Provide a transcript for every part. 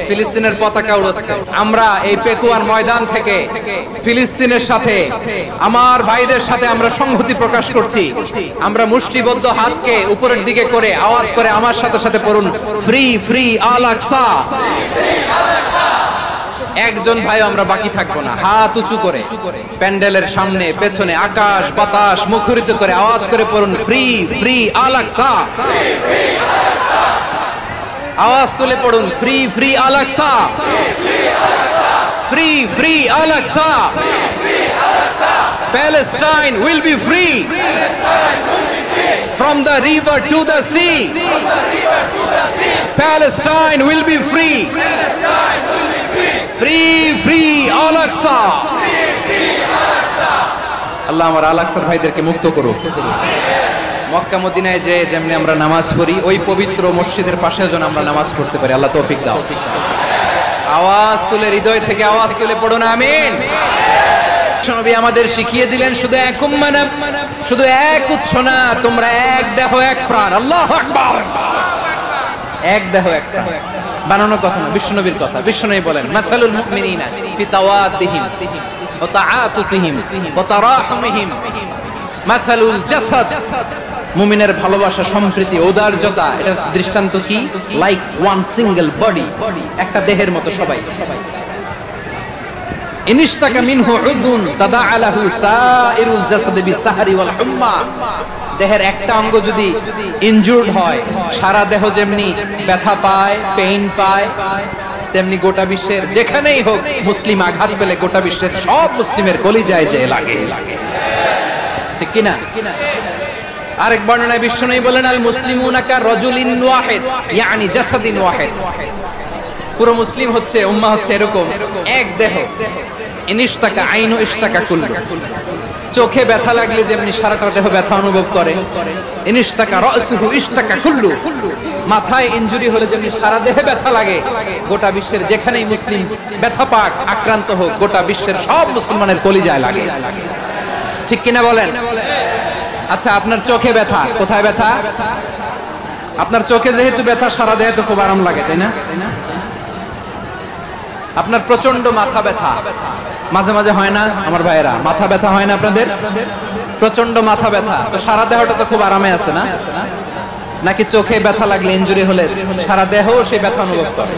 ফিলিস্তিনের পতাকা উড়াচ্ছে। আমরা এই পেকুয়ার ময়দান থেকে ফিলিস্তিনের সাথে, আমার ভাইদের সাথে আমরা সংহতি প্রকাশ করছি। আমরা মুষ্টিবদ্ধ হাতকে উপরের দিকে করে আওয়াজ করে আমার সাথে সাথে পড়ুন, ফ্রি ফ্রি আল আকসা। একজন ভাই আমরা বাকি থাকবো না। হাত উঁচু করে প্যান্ডেলের সামনে পেছনে আকাশ বাতাস মুখরিত করে আওয়াজ করে পড়ুন, ফ্রি ফ্রি আল আকসা। আওয়াজ তুলে পড়ুন, free free Al Aqsa, free free Al Aqsa. Palestine will be free from the river to the sea. Palestine will be free. Free free Al Aqsa. আল্লাহ আমার আল আকসার ভাইদেরকে মুক্ত করুক। মক্কা মদিনায় যে যেমনি আমরা নামাজ পড়ি, ওই পবিত্র মসজিদের পাশে যেন আমরা নামাজ পড়তে পারি। আল্লাহ তৌফিক দাও। আওয়াজ তুলে হৃদয় থেকে আওয়াজ তুলে পড়ুন আমিন। নবী আমাদের শিখিয়ে দিলেন শুধু এক উম্মাহ না, শুধু এক উৎস না, তোমরা এক দেহ এক প্রাণ। আল্লাহু আকবার। এক দেহ এক প্রাণ বানানো কথা না, বিশ্বনবীর কথা। বিশ্বনবী বলেন, মাসালুল মুমিনিনা ফি তাওয়াদ্দিহিম ওয়া তাআতুফিহিম ওয়া তারাহুমিহিম মাসালুল জাসাদ। মুমিনের ভালোবাসা, সম্প্রীতি, ঔদার্যতা, এটার দৃষ্টান্ত কি? লাইক ওয়ান সিঙ্গেল বডি, একটা দেহের মতো সবাই। ইনিশতাকা মিনহু উদুন তাদাআলাহু সাইরুল জাসাদি বিসাহরি ওয়াল হুম্মা। দেহের একটা অঙ্গ যদি ইনজুরড হয়, সারা দেহ যেমনি ব্যথা পায়, পেইন পায়, তেমনি গোটা বিশ্বের যেখানেই হোক মুসলিম আঘাত পেলে গোটা বিশ্বের সব মুসলিমের কলিজায় যে লাগে। ঠিক কি না? আরেক বর্ণনায় বিশ্বনবী বলেন, আল মুসলিমুনা কা রাজুলিন ওয়াহিদ ইয়ানি জাসাদিন ওয়াহিদ। পুরো মুসলিম হচ্ছে, উম্মাহ হচ্ছে এরকম এক দেহ। ইনিশতাকা আইনু ইশতাকা কুল্লু। চোখে ব্যথা লাগলে যেমনি সারাটা দেহ ব্যথা অনুভব করে, ইনিশতাকা রাসুহু ইশতাকা কুল্লু। মাথায় ইনজুরি হলে যেমনি সারা দেহে ব্যথা লাগে, গোটা বিশ্বের যেখানেই মুসলিম ব্যথা পাক, আক্রান্ত হোক, গোটা বিশ্বের সব মুসলমানের কলিজায় লাগে। ঠিক কিনা বলেন? আচ্ছা, আপনার চোখে ব্যথা, কোথায় ব্যথা? আপনার চোখে যেহেতু ব্যথা, সারা দেহে তো খুব আরাম লাগে, তাই না? আপনার প্রচন্ড মাথা ব্যথা মাঝে মাঝে হয় না আমার ভাইয়েরা? মাথা ব্যথা হয় না আপনাদের? প্রচন্ড মাথা ব্যথা, তো সারা দেহটা তো খুব আরামে আছে না? নাকি চোখে ব্যথা লাগলে, ইনজুরি হলে সারা দেহ সেই ব্যথা অনুভব করে?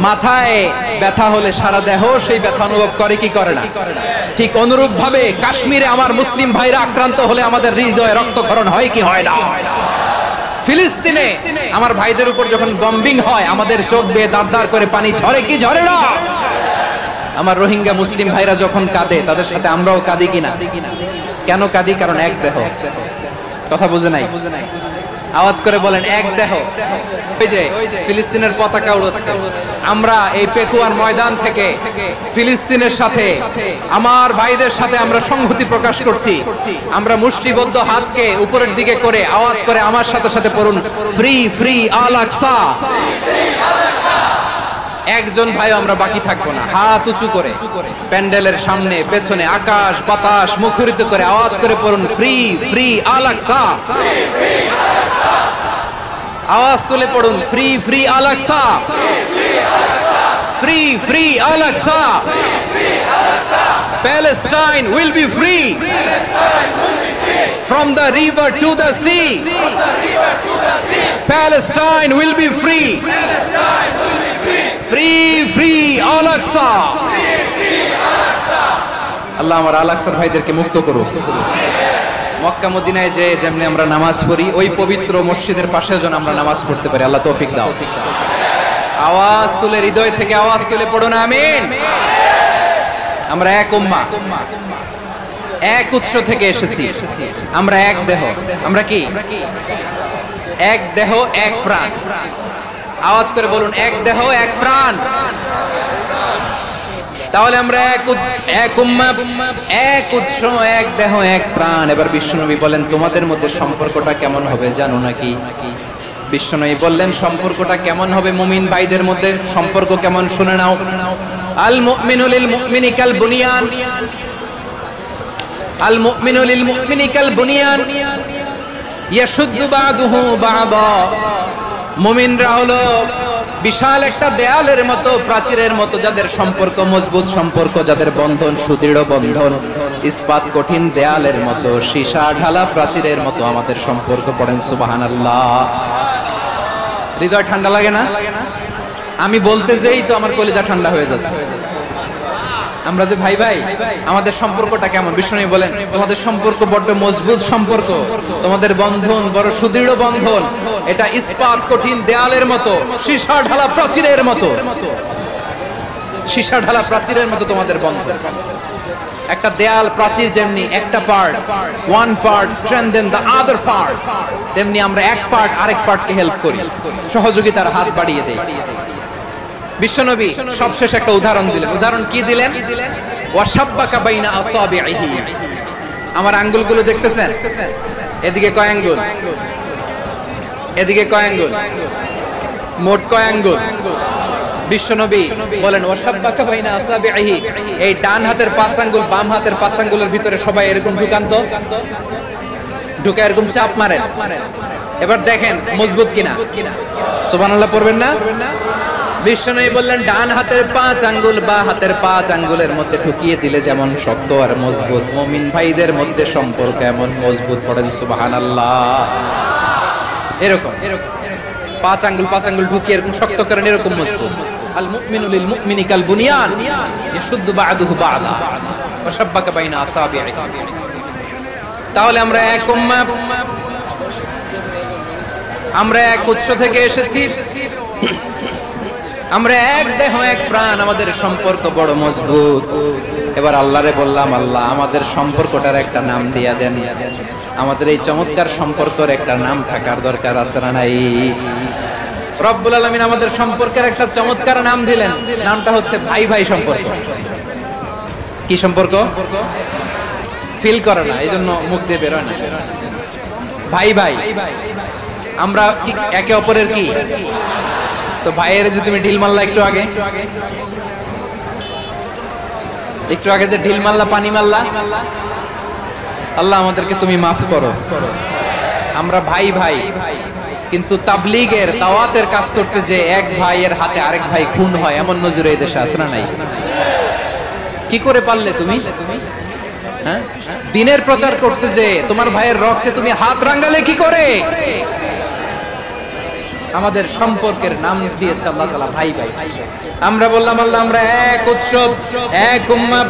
মাথায় ব্যথা হলে সারা দেহ সেই ব্যথা অনুভব করে কি করে না? ঠিক অনুরূপ ভাবে কাশ্মীরে আমার মুসলিম ভাইরা আক্রান্ত হলে আমাদের হৃদয়ে রক্তক্ষরণ হয় কি হয় না? ফিলিস্তিনে আমার ভাইদের উপর যখন বম্বিং হয়, আমাদের চোখ বেয়ে দাঁড় দাঁড় করে পানি ঝরে কি ঝরে না? আমার রোহিঙ্গা মুসলিম ভাইরা যখন কাঁদে, তাদের সাথে আমরাও কাঁদি কিনা? কেন কাঁদি? কারণ এক দেহ। কথা বুঝে নাই? আওয়াজ করে বলেন, এক দেহ। ওই যে ফিলিস্তিনের পতাকা উড়াচ্ছে। আমরা এই পেকুয়ার ময়দান থেকে ফিলিস্তিনের সাথে, আমার ভাইদের সাথে আমরা সংহতি প্রকাশ করছি। আমরা মুষ্টিবদ্ধ হাতকে উপরের দিকে করে আওয়াজ করে আমার সাথে সাথে পড়ুন, ফ্রি ফ্রি আল আকসা। একজন ভাই আমরা বাকি থাকবো না। হাত উঁচু করে প্যান্ডেলের সামনে পেছনে আকাশ বাতাস মুখরিত করে আওয়াজ করে পড়ুন, ফ্রি ফ্রি আল আকসা। আওয়াজ তুলে পড়ুন, free free Al Aqsa, free free Al Aqsa. Palestine will be free from the river to the sea. Palestine will be free. Free free Al Aqsa. আল্লাহ আমার আল আকসার ভাইদেরকে মুক্ত করুক। মক্কা মদিনায় যে যেমনি আমরা নামাজ পড়ি, ওই পবিত্র মসজিদের পাশে যেন আমরা নামাজ পড়তে পারি। আল্লাহ তৌফিক দাও। আওয়াজ তুলে হৃদয় থেকে আওয়াজ তুলে পড়ুন আমিন। আমরা এক উম্মাহ, এক উৎস থেকে এসেছি। আমরা এক দেহ। আমরা কি? এক দেহ এক প্রাণ। আওয়াজ করে বলুন, এক দেহ এক প্রাণ। তাহলে আমরা এক উম্মাহ, এক উৎস, এক দেহ এক প্রাণ। এবার বিশ্বনবী বলেন, তোমাদের মধ্যে সম্পর্কটা কেমন হবে জানো নাকি? বিশ্বনবী বললেন, সম্পর্কটা কেমন হবে মুমিন ভাইদের মধ্যে? সম্পর্ক কেমন শুনে নাও। আল মুমিনু লিল মুমিনি কাল বুনিয়ান, আল মুমিনু লিল মুমিনি কাল বুনিয়ান ইয়াশুদ্দু বা'দুহু বা'দা। মুমিনরা হলো বিশাল একটা দেয়ালের মতো, প্রাচীরের মতো, যাদের সম্পর্ক মজবুত সম্পর্ক, যাদের বন্ধন সুদৃঢ় বন্ধন, ইস্পাত কঠিন দেয়ালের মতো, সীসা ঢালা প্রাচীরের মতো আমাদের সম্পর্ক। পড়েন সুবহানাল্লাহ। হৃদয় ঠান্ডা লাগে না? আমি বলতে যেই তো আমার কলিজা ঠান্ডা হয়ে যাচ্ছে। আমরা যে ভাই ভাই, আমাদের সম্পর্কটা কেমন? বিষ্ণু বলেন তোমাদের সম্পর্ক বড্ড মজবুত সম্পর্ক, তোমাদের বন্ধন বড় সুদৃঢ় বন্ধন, এটা ইস্পাত কঠিন দেয়ালের মতো, সীসা ঢালা প্রাচীরের মতো, সীসা ঢালা প্রাচীরের মতো তোমাদের বন্ধন। একটা দেয়াল প্রাচীর যেমনি একটা part, one part strengthen the other part, তেমনি আমরা এক পার্ট আরেক পার্টকে হেল্প করি, সহযোগিতার হাত বাড়িয়ে দেই। বিশ্বনবী সবশেষ একটা উদাহরণ দিলেন। উদাহরণ কি দিলেন? ওয়াশাব্বাকা বাইনা আসাবিহি। আমার আঙ্গুলগুলো দেখতেছেন? এদিকে কয় আঙ্গুল, এদিকে কয় আঙ্গুল, মোট কয় আঙ্গুল? বিশ্বনবী বলেন ওয়াশাব্বাকা বাইনা আসাবিহি, এই ডান হাতের 5 আঙ্গুল বাম হাতের 5 আঙ্গুলের ভিতরে সবাই এরকম ঢুকান্ত, ঢুকে এরকম চাপ মারেন। এবার দেখেন মজবুত কিনা। সুবহানাল্লাহ পড়বেন না? বিশ্বনবী বললেন ডান হাতের 5 আঙ্গুল বা হাতের 5 আঙ্গুলের মধ্যে ঢুকিয়ে দিলে যেমন শক্ত আর মজবুত, মুমিন ভাইদের মধ্যে সম্পর্ক এমন মজবুত। পড়েন সুবহানাল্লাহ। এরকম 5 আঙ্গুল ঢুকিয়ে এরকম শক্ত করেন, এরকম মজবুত। আল মুমিনু লিল মুমিনি কাল বুনিয়ান ইয়াশুদ্দু বা'দুহু বা'দা ওয়া শাব্বাকা বাইনা আসাবিহি। তাহলে আমরা এক উম্মাহ, আমরা এক উৎস থেকে এসেছি, আমরা এক দেহ এক প্রাণ, আমাদের সম্পর্ক বড় মজবুত। এবার আল্লাহরে বললাম, আল্লাহ আমাদের সম্পর্কটার একটা নাম দিয়া দেন। আমাদের এই চমৎকার সম্পর্কের একটা নাম থাকার দরকার আছে না নাই? রব্বুল আলামিন আমাদের সম্পর্কের একটা চমৎকার নাম দিলেন, নামটা হচ্ছে ভাই ভাই সম্পর্ক। কি সম্পর্ক? ফিল করে না, এই জন্য মুখ দিয়ে বেরোয় না। ভাই ভাই, আমরা একে অপরের কি? তো ভাইয়ের যে তুমি ঢিল মারলা একটু আগে, একটু আগে যে ঢিল মারলা, পানি মারলা, আল্লাহ আমাদেরকে তুমি মাফ করো। আমরা ভাই ভাই, কিন্তু তাবলীগের দাওয়াতের কাজ করতে যে এক ভাইয়ের হাতে আরেক ভাই খুন হয়, এমন নজরে এই দেশে আছে না নাই? কি করে পারলে তুমি? হ্যাঁ, দিনের প্রচার করতে যে তোমার ভাইয়ের রক্তে তুমি হাত রাঙ্গালে কি করে? আমাদের সম্পর্কের নাম দিয়েছে আল্লাহ তাআলা ভাই ভাই। আমরা বললাম আল্লাহ আমরা এক উৎসব, এক উম্মাহ,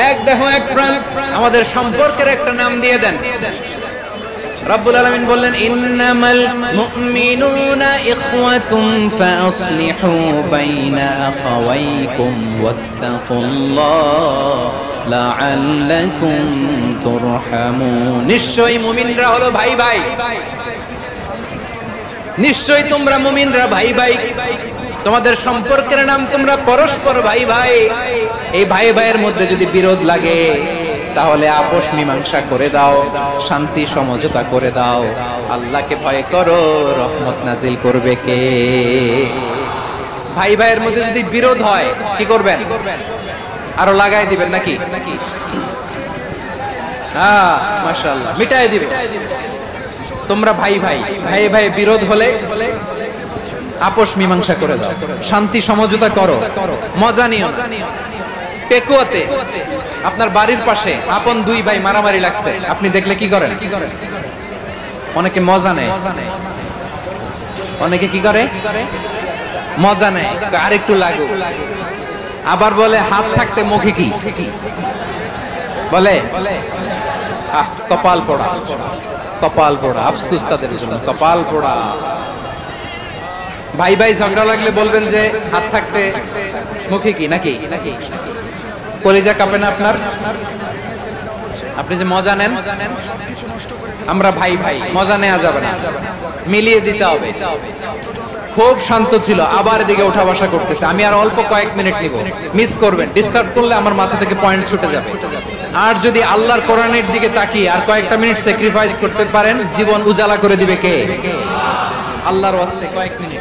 এক দেহ এক প্রাণ, আমাদের সম্পর্কের একটা নাম দিয়ে দেন। রব্বুল আলামিন বললেন ইন্নামাল মুমিনুনা ইখওয়াতুন ফাসলিহু বাইনা আখাওয়াইকুম ওয়াত্তাকুল্লাহ লাআল্লাকুম তুরহামুন। নিশ্চয়ই মুমিনরা হলো ভাই ভাই, নিশ্চয়ই তোমরা মুমিনরা ভাই ভাই, তোমাদের সম্পর্কের নাম তোমরা পরস্পর ভাই ভাই। এই ভাই ভাইয়ের মধ্যে যদি বিরোধ লাগে তাহলে আপোষ মীমাংসা করে দাও, শান্তি সমঝোতা করে দাও। আল্লাহকে ভয় করো, রহমত নাজিল করবে কে? ভাই ভাইয়ের মধ্যে যদি বিরোধ হয় কি করবেন? আরো লাগাই দিবেন নাকি? হ্যাঁ মাশাআল্লাহ, মিটাই দিবে। তোমরা ভাই ভাই, ভাই ভাই বিরোধ হলে আপোষ মীমাংসা করে দাও, শান্তি সমঝোতা করো, মজা নিও। পেকুয়াতে আপনার বাড়ির পাশে আপন দুই ভাই মারামারি লাগছে, আপনি দেখলে কি করেন? অনেকে মজা নেয়, অনেকে কি করে? মজা নেয়, আরেকটু লাগু। আবার বলে হাত থাকতে মুখে কি বলে? কপাল পোড়া, কপাল পোড়া। আফসোস তাদের জন্য, কপাল পোড়া। ভাই ভাই ঝগড়া লাগলে বলবেন যে হাত থাকতে মুখে কি, নাকি? কলিজা কাঁপে না আপনার? আপনি যে মজা নেন, আমরা ভাই ভাই, মজা নেওয়া যাবে না, মিলিয়ে দিতে হবে। খুব শান্ত ছিল, আবার এদিকে ওঠা বসা করতেছে। আমি আর অল্প কয়েক মিনিট নিব, মিস করবেন। ডিস্টার্ব করলে আমার মাথা থেকে পয়েন্ট ছুটে যাবে। আর যদি আল্লাহর কোরআনের দিকে তাকিয়ে আর কয়েকটা মিনিট স্যাক্রিফাইস করতে পারেন, জীবন উজালা করে দিবে কে? আল্লাহর ওয়াস্তে কয়েক মিনিট।